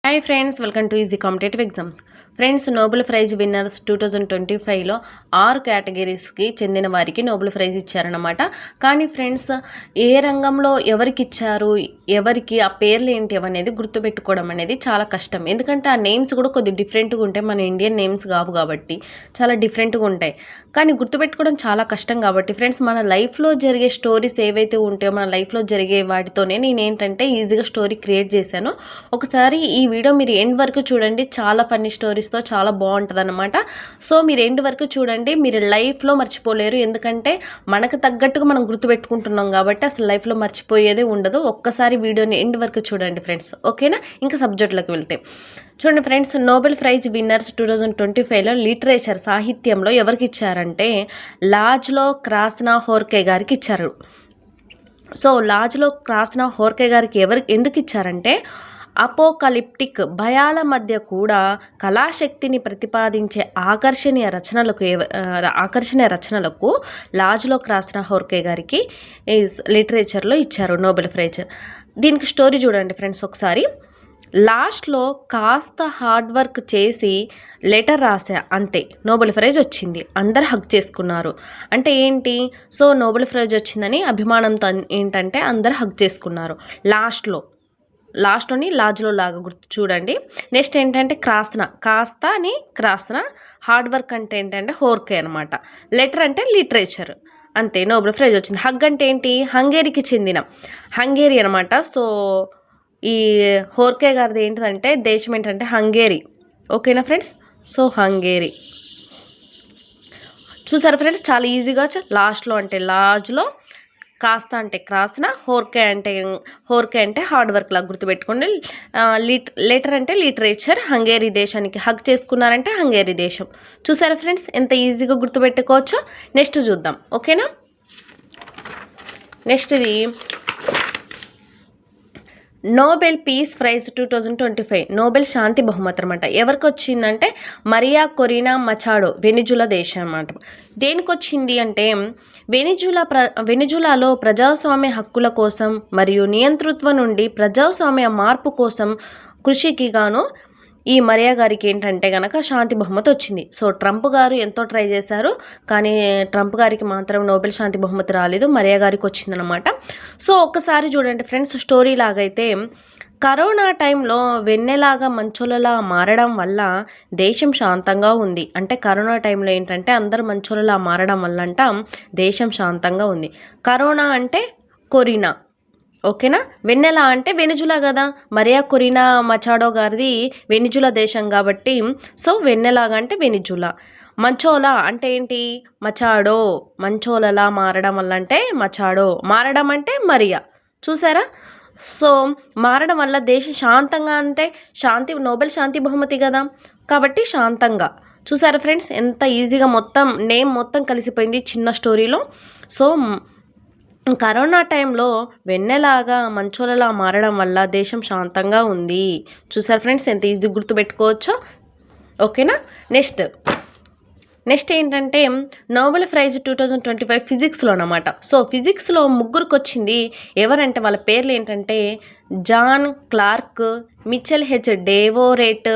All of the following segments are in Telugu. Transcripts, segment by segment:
Hi friends, welcome to easy competitive exams. Friends, Nobel prize winners 2025లో 6 కేటగిరీస్కి చెందిన వారికి నోబెల్ ప్రైజ్ ఇచ్చారనమాట. కానీ ఫ్రెండ్స్, ఏ రంగంలో ఎవరికి ఇచ్చారు, ఎవరికి ఆ పేర్లు ఏంటి అనేది గుర్తుపెట్టుకోవడం అనేది చాలా కష్టం. ఎందుకంటే ఆ నేమ్స్ కూడా కొద్దిగా డిఫరెంట్గా ఉంటాయి. మన ఇండియన్ నేమ్స్ కావు కాబట్టి చాలా డిఫరెంట్గా ఉంటాయి. కానీ గుర్తుపెట్టుకోవడం చాలా కష్టం కాబట్టి ఫ్రెండ్స్, మన లైఫ్లో జరిగే స్టోరీస్ ఏవైతే ఉంటాయో, మన లైఫ్లో జరిగే వాటితోనే నేనేంటంటే ఈజీగా స్టోరీ క్రియేట్ చేశాను. ఒకసారి ఈ వీడియో మీరు ఎండ్ వరకు చూడండి. చాలా ఫన్నీ స్టోరీస్తో చాలా బాగుంటుంది అనమాట. సో మీరు ఎండ్ వరకు చూడండి. మీరు లైఫ్లో మర్చిపోలేరు. ఎందుకంటే మనకు తగ్గట్టుగా మనం గుర్తుపెట్టుకుంటున్నాం కాబట్టి అసలు లైఫ్లో మర్చిపోయేదే ఉండదు. ఒక్కసారి వీడియోని ఎండ్ వరకు చూడండి ఫ్రెండ్స్, ఓకేనా? ఇంకా సబ్జెక్ట్లోకి వెళ్తే చూడండి ఫ్రెండ్స్, నోబెల్ ప్రైజ్ విన్నర్స్ 2025లో లిటరేచర్ సాహిత్యంలో ఎవరికి ఇచ్చారంటే లాజ్లో క్రాస్నాహోర్కే గారికి ఇచ్చారు. సో లాజ్లో క్రాస్నాహోర్కే గారికి ఎందుకు ఇచ్చారంటే అపోకలిప్టిక్ భయాల మధ్య కూడా కళాశక్తిని ప్రతిపాదించే ఆకర్షణీయ రచనలకు లాజ్లో క్రాస్నాహోర్కే గారికి లిటరేచర్లో ఇచ్చారు నోబెల్ ప్రైజ్. దీనికి స్టోరీ చూడండి ఫ్రెండ్స్ ఒకసారి. లాస్ట్లో కాస్త హార్డ్ వర్క్ చేసి లెటర్ రాసా, అంతే నోబెల్ ప్రైజ్ వచ్చింది. అందరు హగ్ చేసుకున్నారు. అంటే ఏంటి? సో నోబెల్ ప్రైజ్ వచ్చిందని అభిమానంతో ఏంటంటే అందరు హగ్ చేసుకున్నారు. లాస్ట్లోని లాజ్లో లాగా గుర్తు చూడండి. నెక్స్ట్ ఏంటంటే క్రాస్నా హార్డ్ వర్క్ అంటే ఏంటంటే హోర్కే అనమాట. లెటర్ అంటే లిటరేచర్, అంతే నోబెల్ ప్రైజ్ వచ్చింది. హగ్ అంటే ఏంటి? హంగేరీకి చెందిన హంగేరీ అనమాట. సో ఈ హోర్కే గారిది ఏంటంటే దేశం ఏంటంటే హంగేరీ, ఓకేనా ఫ్రెండ్స్? సో హంగేరీ చూసారు ఫ్రెండ్స్, చాలా ఈజీగా. లాస్ట్లో అంటే లాజ్లో, కాస్త అంటే క్రాస్న, హోర్కే అంటే హార్డ్ వర్క్ లాగా గుర్తుపెట్టుకోండి. లెటర్ అంటే లిటరేచర్. హంగేరీ దేశానికి హగ్ చేసుకున్నారంటే హంగేరీ దేశం. చూసారా ఫ్రెండ్స్ ఎంత ఈజీగా గుర్తుపెట్టుకోవచ్చో? నెక్స్ట్ చూద్దాం, ఓకేనా? నెక్స్ట్ ఇది నోబెల్ పీస్ ప్రైజ్ 2025 నోబెల్ శాంతి బహుమతి అనమాట. ఎవరికి వచ్చిందంటే మరియా కొరీనా మచాడో, వెనిజులా దేశం అన్నమాట. దేనికి వచ్చింది అంటే వెనిజులాలో ప్రజాస్వామ్య హక్కుల కోసం మరియు నియంతృత్వం నుండి ప్రజాస్వామ్య మార్పు కోసం కృషికి గాను ఈ మరియా గారికి ఏంటంటే కనుక శాంతి బహుమతి వచ్చింది. సో ట్రంప్ గారు ఎంతో ట్రై చేశారు, కానీ ట్రంప్ గారికి మాత్రం నోబెల్ శాంతి బహుమతి రాలేదు. మరియా గారికి వచ్చిందనమాట. సో ఒక్కసారి చూడండి ఫ్రెండ్స్, స్టోరీ లాగైతే కరోనా టైంలో వెన్నెలాగా మంచోలలా మారడం వల్ల దేశం శాంతంగా ఉంది. అంటే కరోనా టైంలో ఏంటంటే అందరూ మంచోలలా మారడం వల్ల అంట దేశం శాంతంగా ఉంది. కరోనా అంటే కొరీనా, ఓకేనా? వెన్నెల అంటే వెనిజులా కదా. మరియా కొరీనా మచాడో గారిది వెనిజులా దేశం కాబట్టి సో వెన్నెలాగా అంటే వెనిజులా. మంచోలా అంటే ఏంటి? మచాడో, మంచోలలా మారడం వల్ల అంటే మచాడో, మారడం అంటే మరియా. చూసారా? సో మారడం వల్ల దేశం శాంతంగా అంటే నోబెల్ శాంతి బహుమతి కదా, కాబట్టి శాంతంగా. చూసారా ఫ్రెండ్స్ ఎంత ఈజీగా మొత్తం నేమ్ మొత్తం కలిసిపోయింది చిన్న స్టోరీలో. సో కరోనా టైంలో వెన్నెలాగా మంచోలలా మారడం వల్ల దేశం శాంతంగా ఉంది. చూసారు ఫ్రెండ్స్ ఎంత ఈజీ గుర్తుపెట్టుకోవచ్చో, ఓకేనా? నెక్స్ట్ ఏంటంటే నోబెల్ ప్రైజ్ 2025 ఫిజిక్స్లో అనమాట. సో ఫిజిక్స్లో ముగ్గురికి వచ్చింది. ఎవరంటే వాళ్ళ పేర్లు ఏంటంటే John Clarke, Michel H Devoret,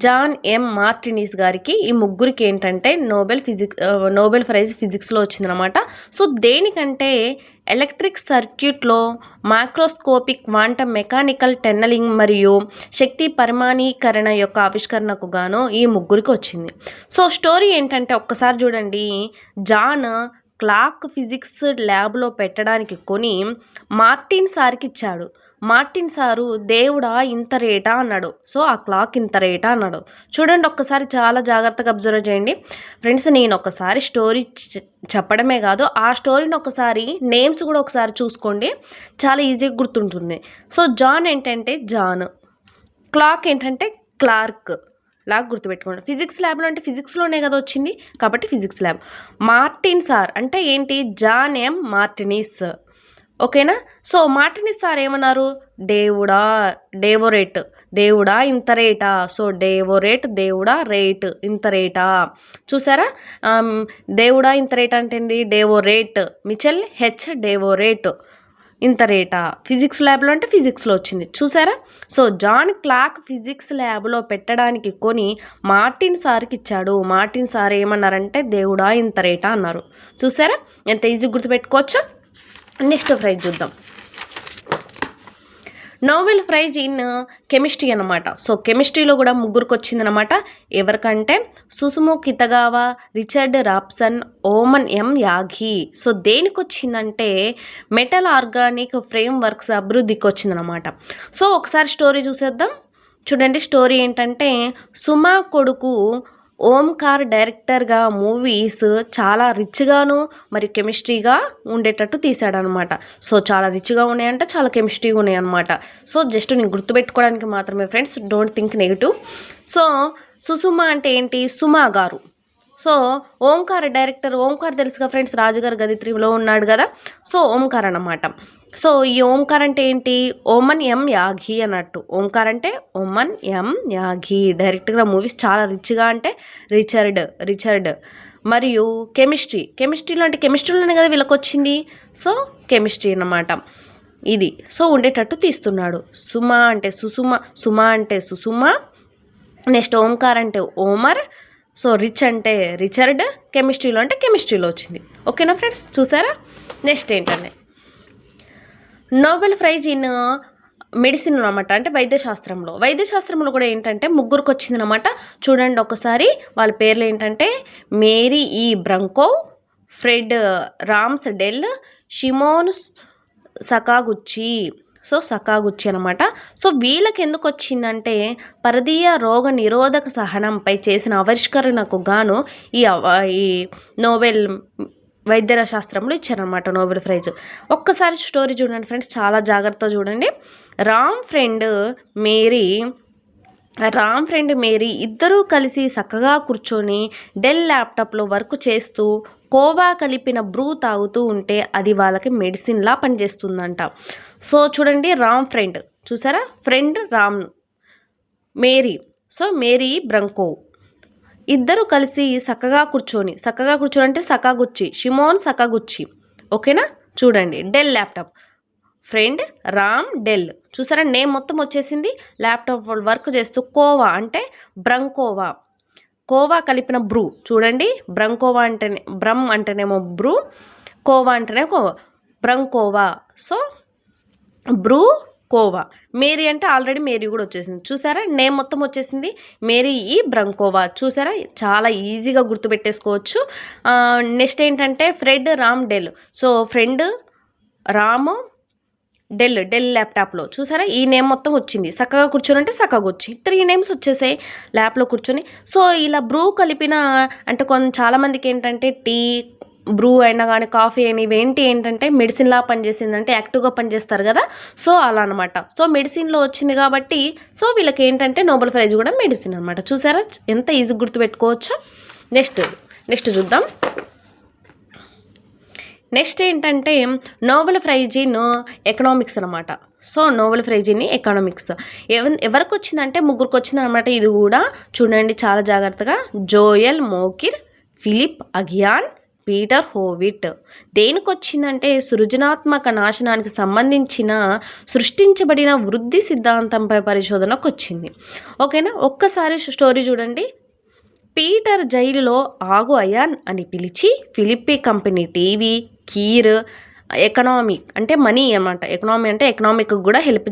John M Martinis గారికి. ఈ ముగ్గురికి ఏంటంటే నోబెల్ ప్రైజ్ ఫిజిక్స్లో వచ్చిందనమాట. సో దేనికంటే ఎలక్ట్రిక్ సర్క్యూట్లో మైక్రోస్కోపిక్ క్వాంటమ్ మెకానికల్ టన్నలింగ్ మరియు శక్తి పరిమాణీకరణ యొక్క ఆవిష్కరణకు గాను ఈ ముగ్గురికి వచ్చింది. సో స్టోరీ ఏంటంటే ఒక్కసారి చూడండి. జాన్ క్లాక్ ఫిజిక్స్ ల్యాబ్లో పెట్టడానికి కొని మార్టిన్ సార్కి ఇచ్చాడు. మార్టిన్ సారు దేవుడా ఇంత రేటా అన్నాడు. సో ఆ క్లాక్ ఇంత రేటా అన్నాడు. చూడండి ఒక్కసారి, చాలా జాగ్రత్తగా అబ్జర్వ్ చేయండి ఫ్రెండ్స్. నేను ఒకసారి స్టోరీ చెప్పడమే కాదు, ఆ స్టోరీని ఒకసారి నేమ్స్ కూడా ఒకసారి చూసుకోండి, చాలా ఈజీగా గుర్తుంటుంది. సో జాన్ ఏంటంటే జాన్, క్లాక్ ఏంటంటే క్లార్క్ లాగా గుర్తుపెట్టుకోండి. ఫిజిక్స్ ల్యాబ్లో అంటే ఫిజిక్స్లోనే కదా వచ్చింది, కాబట్టి ఫిజిక్స్ ల్యాబ్. మార్టిన్ సార్ అంటే ఏంటి? జాన్ ఎం మార్టినిస్, ఓకేనా? సో మార్టినిస్ సార్ ఏమన్నారు? దేవుడా ఇంత రేటా. సో డేవోరేట్, దేవుడా రేట్ ఇంత రేటా. చూసారా? దేవుడా ఇంత రేట్ అంటే ఏంది? డేవోరేట్. Michel H Devoret. ఇంత రేటా, ఫిజిక్స్ ల్యాబ్లో అంటే ఫిజిక్స్లో వచ్చింది చూసారా. సో జాన్ క్లార్క్ ఫిజిక్స్ ల్యాబ్లో పెట్టడానికి కొని మార్టిన్ సార్కి ఇచ్చాడు. మార్టిన్ సార్ ఏమన్నారంటే దేవుడా ఇంత రేటా అన్నారు. చూసారా ఎంత ఈజీ గుర్తుపెట్టుకోవచ్చా. నెక్స్ట్ ప్రైజ్ చూద్దాం. నోబెల్ ప్రైజ్ ఇన్ కెమిస్ట్రీ అనమాట. సో కెమిస్ట్రీలో కూడా ముగ్గురికి వచ్చిందనమాట. ఎవరికంటే సుసుము కితగావా, రిచర్డ్ రాప్సన్, ఓమన్ ఎం యాఘీ. సో దేనికి వచ్చిందంటే మెటల్ ఆర్గానిక్ ఫ్రేమ్ వర్క్స్ అభివృద్ధికి వచ్చిందనమాట. సో ఒకసారి స్టోరీ చూసేద్దాం. చూడండి స్టోరీ ఏంటంటే సుమా కొడుకు ఓంకార్ డైరెక్టర్గా మూవీస్ చాలా రిచ్గాను మరియు కెమిస్ట్రీగా ఉండేటట్టు తీసాడనమాట. సో చాలా రిచ్గా ఉన్నాయంట, చాలా కెమిస్ట్రీగా ఉన్నాయన్నమాట. సో జస్ట్ నేను గుర్తుపెట్టుకోవడానికి మాత్రమే friends, don't think negative. So Susumu అంటే ఏంటి, సుమా గారు. సో ఓంకార్ డైరెక్టర్, ఓంకార్ తెలుసుగా ఫ్రెండ్స్, రాజుగారు గది 3లో ఉన్నాడు కదా. సో ఓంకార్ అన్నమాట. సో ఈ ఓంకార్ అంటే ఏంటి, ఓమన్ ఎం యాఘీ అన్నట్టు. ఓంకార్ అంటే ఓమన్ ఎం యాఘీ. డైరెక్ట్గా మూవీస్ చాలా రిచ్గా అంటే రిచర్డ్ మరియు కెమిస్ట్రీలో అంటే కెమిస్ట్రీలోనే కదా వీళ్ళకి వచ్చింది. సో కెమిస్ట్రీ అన్నమాట ఇది. సో ఉండేటట్టు తీస్తున్నాడు. సుమా అంటే సుమా అంటే సుసుమా. నెక్స్ట్ ఓంకార్ అంటే ఓమర్. సో రిచ్ అంటే రిచర్డ్. కెమిస్ట్రీలో అంటే కెమిస్ట్రీలో వచ్చింది. ఓకేనా ఫ్రెండ్స్, చూసారా. నెక్స్ట్ ఏంటంటే నోబెల్ ప్రైజ్ ఇన్ మెడిసిన్ అనమాట, అంటే వైద్యశాస్త్రంలో కూడా ఏంటంటే ముగ్గురికి వచ్చిందనమాట. చూడండి ఒకసారి వాళ్ళ పేర్లు ఏంటంటే Mary E Brunkow, Fred Ramsdell, Shimon Sakaguchi. So Sakaguchi అనమాట. సో వీళ్ళకి ఎందుకు వచ్చిందంటే పరదీయ రోగ నిరోధక సహనంపై చేసిన ఆవిష్కరణకు గాను ఈ నోబెల్ వైద్య శాస్త్రంలో ఇచ్చారనమాట నోబెల్ ప్రైజ్. ఒక్కసారి స్టోరీ చూడండి ఫ్రెండ్స్, చాలా జాగ్రత్తగా చూడండి. రామ్ ఫ్రెండ్ మేరీ ఇద్దరూ కలిసి చక్కగా కూర్చొని డెల్ ల్యాప్టాప్లో వర్క్ చేస్తూ కోవా కలిపిన బ్రూ తాగుతూ ఉంటే అది వాళ్ళకి మెడిసిన్లా పనిచేస్తుందంట. సో చూడండి రామ్ ఫ్రెండ్, చూసారా, friend Ram, Mary. So Mary Brunkow ఇద్దరు కలిసి చక్కగా కూర్చొని అంటే సకాగుచ్చి, షిమోన్ సకాగుచ్చి. ఓకేనా, చూడండి Dell laptop, friend Ram Dell. చూసారా నేమ్ మొత్తం వచ్చేసింది. ల్యాప్టాప్ వర్క్ చేస్తూ కోవా అంటే బ్రంకోవా, కోవా కలిపిన బ్రూ. చూడండి బ్రంకోవా అంటేనే బ్రమ్ అంటేనేమో బ్రూ, కోవా అంటేనే khova, Brunkow. So Bru khova. Mary అంటే ఆల్రెడీ మేరీ కూడా వచ్చేసింది. చూసారా నేమ్ మొత్తం వచ్చేసింది, మేరీ ఈ బ్రంకోవా. చూసారా చాలా ఈజీగా గుర్తుపెట్టేసుకోవచ్చు. నెక్స్ట్ ఏంటంటే Fred Ramsdell. So friend Ram Dell ల్యాప్టాప్లో. చూసారా ఈ నేమ్ మొత్తం వచ్చింది. చక్కగా కూర్చొని అంటే చక్కగా 3 నేమ్స్ వచ్చేసాయి ల్యాప్లో కూర్చొని. సో ఇలా బ్రూ కలిపిన అంటే చాలామందికి ఏంటంటే టీ బ్రూ అయినా కానీ కాఫీ అయినా ఇవేంటి ఏంటంటే మెడిసిన్లా పనిచేసిందంటే యాక్టివ్గా పనిచేస్తారు కదా. సో అలా అనమాట. సో మెడిసిన్లో వచ్చింది కాబట్టి సో వీళ్ళకి ఏంటంటే నోబెల్ ప్రైజ్ కూడా మెడిసిన్ అనమాట. చూసారా ఎంత ఈజీ గుర్తుపెట్టుకోవచ్చు. నెక్స్ట్ చూద్దాం. నెక్స్ట్ ఏంటంటే నోబెల్ ప్రైజ్ ఇన్ ఎకనామిక్స్ అనమాట. So Nobel prize in economics ఎవరికి వచ్చిందంటే ముగ్గురికి వచ్చిందనమాట. ఇది కూడా చూడండి చాలా జాగ్రత్తగా. Joel Mokyr, Philippe Aghion, Peter Howitt. దేనికి వచ్చిందంటే సృజనాత్మక నాశనానికి సంబంధించిన సృష్టించబడిన వృద్ధి సిద్ధాంతంపై పరిశోధనకు వచ్చింది. ఓకేనా, ఒక్కసారి స్టోరీ చూడండి. పీటర్ జైలులో ఆగు అయాన్ అని పిలిచి ఫిలిప్పీ కంపెనీ టీవీ, కీర్ ఎకనామిక్ అంటే మనీ అన్నమాట. ఎకనామీ అంటే ఎకనామిక్ కూడా హెల్ప్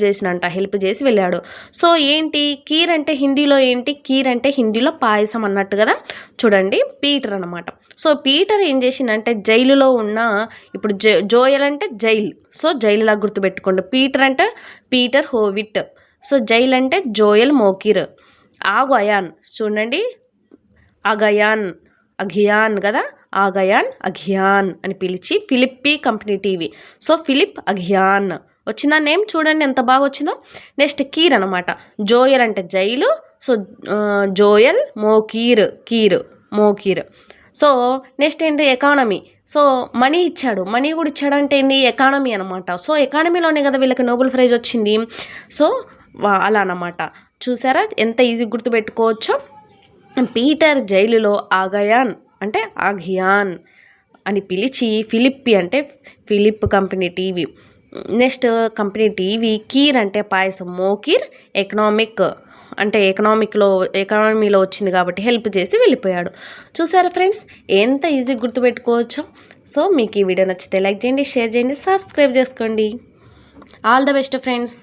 చేసి వెళ్ళాడు. సో ఏంటి కీర్ అంటే హిందీలో ఏంటి, కీర్ అంటే హిందీలో పాయసం అన్నట్టు కదా. చూడండి పీటర్ అనమాట. సో పీటర్ ఏం చేసిందంటే జైలులో ఉన్న ఇప్పుడు జోయల్ అంటే జైలు. సో జైలులా గుర్తుపెట్టుకోండి. పీటర్ అంటే పీటర్ హోవిట్. సో జైలు అంటే జోయల్ మోకిర్. ఆగు అయాన్ చూడండి అఘియాన్ కదా, అఘియాన్ అని పిలిచి Philippi company TV. So Philip అఘియాన్ వచ్చిందా నేమ్, చూడండి ఎంత బాగా వచ్చిందో. నెక్స్ట్ కీర్ అనమాట. జోయల్ అంటే jail. So Joel Mokyr. So next ఏంటి ఎకానమీ. సో మనీ కూడా ఇచ్చాడంటే ఏంది ఎకానమీ అనమాట. సో ఎకానమీలోనే కదా వీళ్ళకి నోబెల్ ప్రైజ్ వచ్చింది. సో అలా అనమాట. చూసారా ఎంత ఈజీ గుర్తుపెట్టుకోవచ్చో. పీటర్ జైలులో అఘియాన్ అని పిలిచి ఫిలిప్పీ అంటే Philip company TV next company TV, కీర్ అంటే పాయసం, మోకీర్ ఎకనామీలో వచ్చింది కాబట్టి హెల్ప్ చేసి వెళ్ళిపోయాడు. చూసారా ఫ్రెండ్స్, ఎంత ఈజీ గుర్తుపెట్టుకోవచ్చు. సో మీకు ఈ వీడియో నచ్చితే లైక్ చేయండి, షేర్ చేయండి, సబ్స్క్రైబ్ చేసుకోండి. All the best friends.